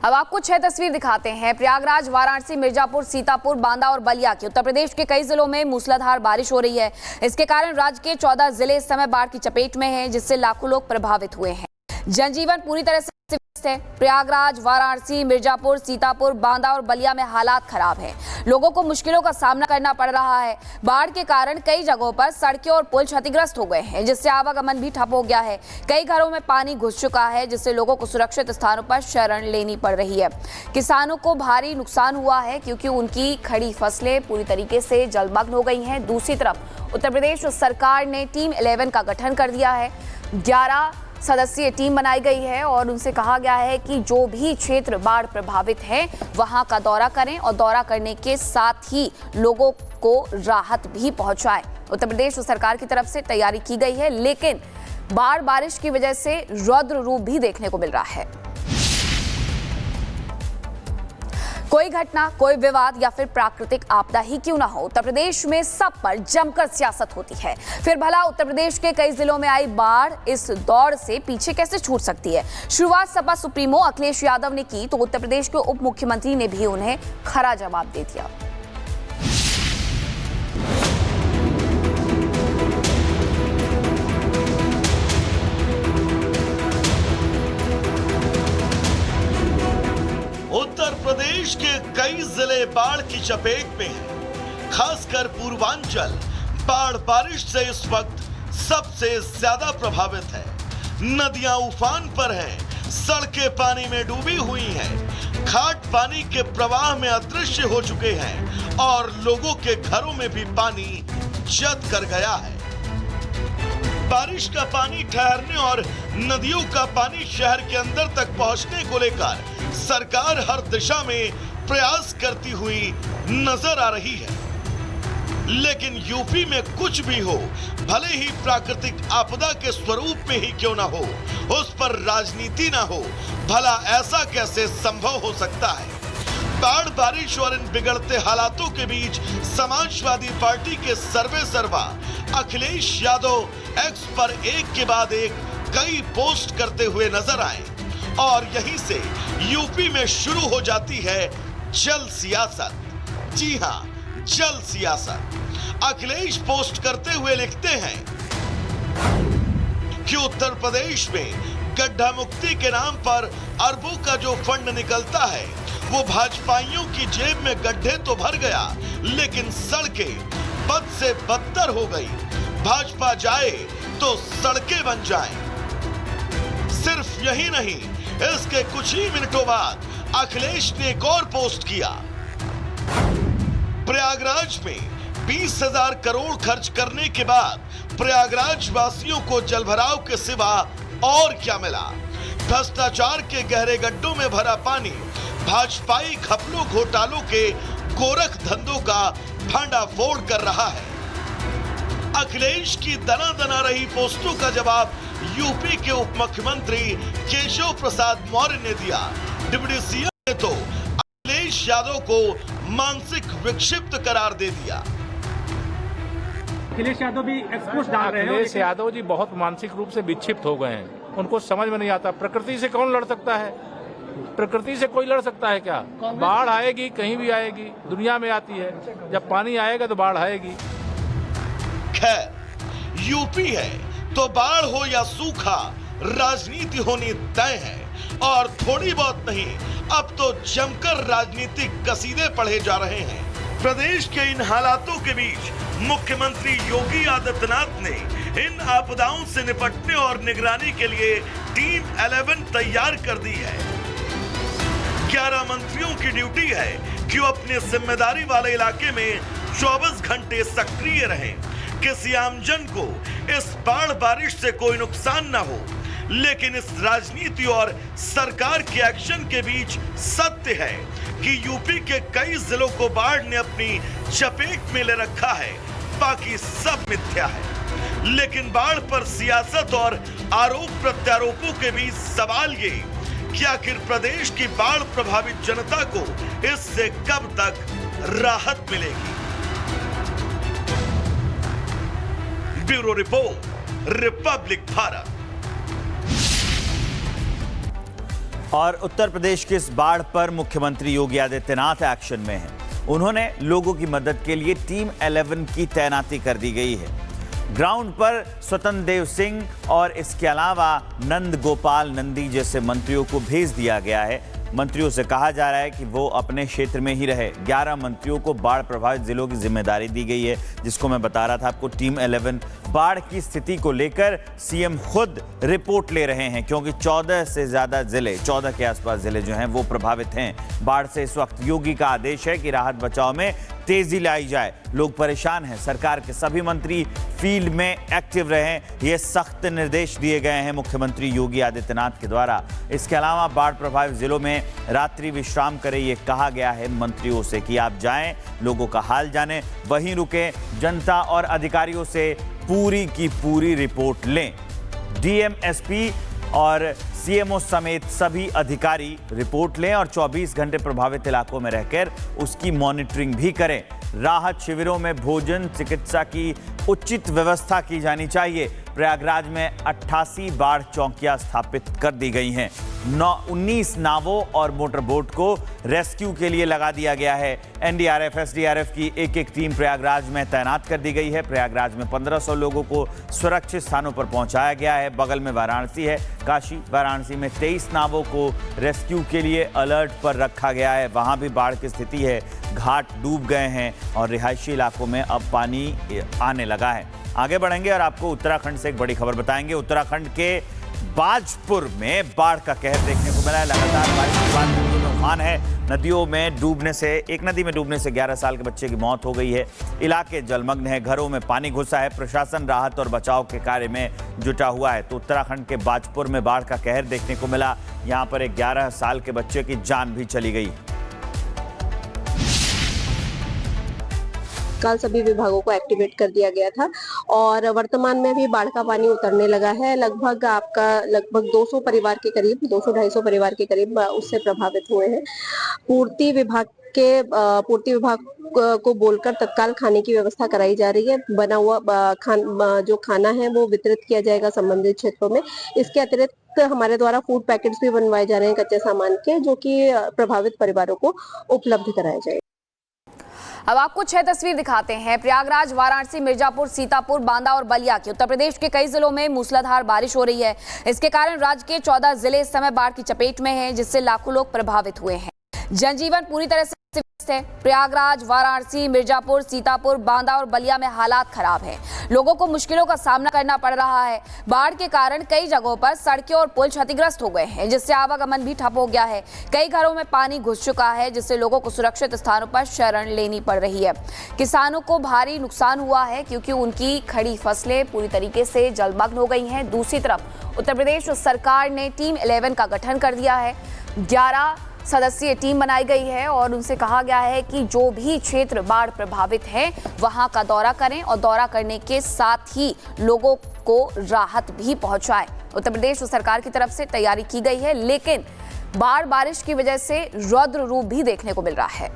अब आपको 6 तस्वीर दिखाते हैं। प्रयागराज, वाराणसी, मिर्जापुर, सीतापुर, बांदा और बलिया की उत्तर प्रदेश के कई जिलों में मूसलाधार बारिश हो रही है। इसके कारण राज्य के 14 जिले इस समय बाढ़ की चपेट में हैं, जिससे लाखों लोग प्रभावित हुए हैं। जनजीवन पूरी तरह से व्यस्त है। प्रयागराज, वाराणसी, मिर्जापुर, सीतापुर, बांदा और बलिया में हालात खराब हैं। लोगों को मुश्किलों का सामना करना पड़ रहा है। बाढ़ के कारण कई जगहों पर सड़कें और पुल क्षतिग्रस्त हो गए हैं, जिससे आवागमन भी ठप हो गया है। कई घरों में पानी घुस चुका है, जिससे लोगों को सुरक्षित स्थानों पर शरण लेनी पड़ रही है। किसानों को भारी नुकसान हुआ है, क्योंकि उनकी खड़ी फसलें पूरी तरीके से जलमग्न हो गई हैं। दूसरी तरफ उत्तर प्रदेश सरकार ने टीम 11 का गठन कर दिया है। 11 सदस्यीय टीम बनाई गई है और उनसे कहा गया है कि जो भी क्षेत्र बाढ़ प्रभावित है वहां का दौरा करें और दौरा करने के साथ ही लोगों को राहत भी पहुंचाएं। उत्तर प्रदेश सरकार की तरफ से तैयारी की गई है, लेकिन बारिश की वजह से रौद्र रूप भी देखने को मिल रहा है। कोई घटना, कोई विवाद या फिर प्राकृतिक आपदा ही क्यों ना हो, उत्तर प्रदेश में सब पर जमकर सियासत होती है। फिर भला उत्तर प्रदेश के कई जिलों में आई बाढ़ इस दौड़ से पीछे कैसे छूट सकती है। शुरुआत सपा सुप्रीमो अखिलेश यादव ने की, तो उत्तर प्रदेश के उप मुख्यमंत्री ने भी उन्हें खरा जवाब दे दिया। उत्तर प्रदेश के कई जिले बाढ़ की चपेट में हैं। खासकर पूर्वांचल बाढ़ बारिश से इस वक्त सबसे ज्यादा प्रभावित है। नदियां उफान पर हैं, सड़कें पानी में डूबी हुई हैं, घाट पानी के प्रवाह में अदृश्य हो चुके हैं और लोगों के घरों में भी पानी जद कर गया है। बारिश का पानी ठहरने और नदियों का पानी शहर के अंदर तक पहुंचने को लेकर सरकार हर दिशा में प्रयास करती हुई नजर आ रही है। लेकिन यूपी में कुछ भी हो, भले ही प्राकृतिक आपदा के स्वरूप में ही क्यों ना हो, उस पर राजनीति ना हो, भला ऐसा कैसे संभव हो सकता है। बाढ़ बारिश और इन बिगड़ते हालातों के बीच समाजवादी पार्टी के सर्वे सर्वा अखिलेश यादव एक्स पर एक के बाद एक कई पोस्ट करते हुए नजर आए और यहीं से यूपी में शुरू हो जाती है जल सियासत। जी हां, जल सियासत। अखिलेश पोस्ट करते हुए लिखते हैं कि उत्तर प्रदेश में गड्ढा मुक्ति के नाम पर अरबों का जो फंड निकलता है, वो भाजपाइयों की जेब में गड्ढे तो भर गया, लेकिन सड़कें बद से बदतर हो गई। भाजपा जाए तो सड़कें बन जाएं। सिर्फ यही नहीं, इसके कुछ ही मिनटों बाद अखिलेश ने एक और पोस्ट किया। प्रयागराज में 20,000 करोड़ खर्च करने के बाद प्रयागराज वासियों को जलभराव के सिवा और क्या मिला। भ्रष्टाचार के गहरे गड्ढों में भरा पानी भाजपाई घपलों घोटालों के गोरख धंधों का भांडाफोड़ कर रहा है। अखिलेश की दना दना रही पोस्टों का जवाब यूपी के उप मुख्यमंत्री केशव प्रसाद मौर्य ने दिया। डिप्टी सीएम ने तो अखिलेश यादव को मानसिक विक्षिप्त करार दे दिया। अखिलेश यादव भी एक्सपोज डाल रहे हैं। अखिलेश यादव जी बहुत मानसिक रूप से विक्षिप्त हो गए हैं। उनको समझ में नहीं आता, प्रकृति से कौन लड़ सकता है। प्रकृति से कोई लड़ सकता है क्या। बाढ़ आएगी, कहीं भी आएगी, दुनिया में आती है। जब पानी आएगा तो बाढ़ आएगी। खैर, यूपी है तो बाढ़ हो या सूखा, राजनीति होनी तय है और थोड़ी बहुत नहीं, अब तो जमकर राजनीतिक कसीदे पढ़े जा रहे हैं। प्रदेश के इन हालातों के बीच मुख्यमंत्री योगी आदित्यनाथ ने इन आपदाओं से निपटने और निगरानी के लिए टीम 11 तैयार कर दी है। 11 मंत्रियों की ड्यूटी है कि वो अपने जिम्मेदारी वाले इलाके में 24 घंटे सक्रिय रहें, किसी आमजन को इस बाढ़ बारिश से कोई नुकसान ना हो। लेकिन इस राजनीति और सरकार के एक्शन के बीच सत्य है कि यूपी के कई जिलों को बाढ़ ने अपनी चपेट में ले रखा है, बाकी सब मिथ्या है। लेकिन बाढ़ पर सियासत और आरोप प्रत्यारोपों के बीच सवाल ये कि आखिर प्रदेश की बाढ़ प्रभावित जनता को इससे कब तक राहत मिलेगी। Bureau report, Republic Bharat. और उत्तर प्रदेश की इस बाढ़ पर मुख्यमंत्री योगी आदित्यनाथ एक्शन में हैं। उन्होंने लोगों की मदद के लिए टीम 11 की तैनाती कर दी गई है। ग्राउंड पर स्वतंत्र देव सिंह और इसके अलावा नंद गोपाल नंदी जैसे मंत्रियों को भेज दिया गया है। मंत्रियों से कहा जा रहा है कि वो अपने क्षेत्र में ही रहे। 11 मंत्रियों को बाढ़ प्रभावित जिलों की जिम्मेदारी दी गई है, जिसको मैं बता रहा था आपको, टीम 11। बाढ़ की स्थिति को लेकर सीएम खुद रिपोर्ट ले रहे हैं, क्योंकि 14 से ज्यादा जिले, 14 के आसपास जिले जो हैं वो प्रभावित हैं बाढ़ से। इस वक्त योगी का आदेश है कि राहत बचाव में तेजी लाई जाए। लोग परेशान हैं, सरकार के सभी मंत्री फील्ड में एक्टिव रहें, ये सख्त निर्देश दिए गए हैं मुख्यमंत्री योगी आदित्यनाथ के द्वारा। इसके अलावा बाढ़ प्रभावित जिलों में रात्रि विश्राम करें, ये कहा गया है मंत्रियों से कि आप जाएं, लोगों का हाल जानें, वहीं रुकें, जनता और अधिकारियों से पूरी की पूरी रिपोर्ट लें। डीएम, एसपी और सीएमओ समेत सभी अधिकारी रिपोर्ट लें और 24 घंटे प्रभावित इलाकों में रहकर उसकी मॉनिटरिंग भी करें। राहत शिविरों में भोजन, चिकित्सा की उचित व्यवस्था की जानी चाहिए। प्रयागराज में 88 बाढ़ चौकियां स्थापित कर दी गई हैं। 19 नावों और मोटर बोट को रेस्क्यू के लिए लगा दिया गया है। एनडीआरएफ, एसडीआरएफ की एक टीम प्रयागराज में तैनात कर दी गई है। प्रयागराज में 1500 लोगों को सुरक्षित स्थानों पर पहुंचाया गया है। बगल में वाराणसी है, काशी। वाराणसी में 23 नावों को रेस्क्यू के लिए अलर्ट पर रखा गया है। वहां भी बाढ़ की स्थिति है, घाट डूब गए हैं और रिहायशी इलाकों में अब पानी आने लगा है। आगे बढ़ेंगे और आपको उत्तराखंड से एक बड़ी खबर बताएंगे। उत्तराखंड के बाजपुर में बाढ़ का कहर देखने को मिला है। लगातार बारिश के बाद नदियों में उफान है। नदियों में डूबने से, एक नदी में डूबने से 11 साल के बच्चे की मौत हो गई है। इलाके जलमग्न है, घरों में पानी घुसा है। प्रशासन राहत और बचाव के कार्य में जुटा हुआ है। तो उत्तराखंड के बाजपुर में बाढ़ का कहर देखने को मिला। यहाँ पर एक 11 साल के बच्चे की जान भी चली गई। कल सभी विभागों को एक्टिवेट कर दिया गया था और वर्तमान में भी बाढ़ का पानी उतरने लगा है। लगभग 200 परिवार के करीब, 200-250 परिवार के करीब उससे प्रभावित हुए हैं। पूर्ति विभाग को बोलकर तत्काल खाने की व्यवस्था कराई जा रही है। बना हुआ जो खाना है वो वितरित किया जाएगा संबंधित क्षेत्रों में। इसके अतिरिक्त हमारे द्वारा फूड पैकेट्स भी बनवाए जा रहे हैं कच्चे सामान के, जो कि प्रभावित परिवारों को उपलब्ध कराए जाए। अब आपको 6 तस्वीर दिखाते हैं। प्रयागराज, वाराणसी, मिर्जापुर, सीतापुर, बांदा और बलिया की उत्तर प्रदेश के कई जिलों में मूसलाधार बारिश हो रही है। इसके कारण राज्य के 14 जिले इस समय बाढ़ की चपेट में हैं, जिससे लाखों लोग प्रभावित हुए हैं। जनजीवन पूरी तरह से व्यस्त है। प्रयागराज, वाराणसी, मिर्जापुर, सीतापुर, बांदा और बलिया में हालात खराब हैं। लोगों को मुश्किलों का सामना करना पड़ रहा है। बाढ़ के कारण कई जगहों पर सड़कें और पुल क्षतिग्रस्त हो गए हैं, जिससे आवागमन भी ठप हो गया है। कई घरों में पानी घुस चुका है, जिससे लोगों को सुरक्षित स्थानों पर शरण लेनी पड़ रही है। किसानों को भारी नुकसान हुआ है, क्योंकि उनकी खड़ी फसलें पूरी तरीके से जलमग्न हो गई हैं। दूसरी तरफ उत्तर प्रदेश सरकार ने टीम 11 का गठन कर दिया है। 11 सदस्यीय टीम बनाई गई है और उनसे कहा गया है कि जो भी क्षेत्र बाढ़ प्रभावित है वहां का दौरा करें और दौरा करने के साथ ही लोगों को राहत भी पहुंचाएं। उत्तर प्रदेश सरकार की तरफ से तैयारी की गई है, लेकिन बारिश की वजह से रौद्र रूप भी देखने को मिल रहा है।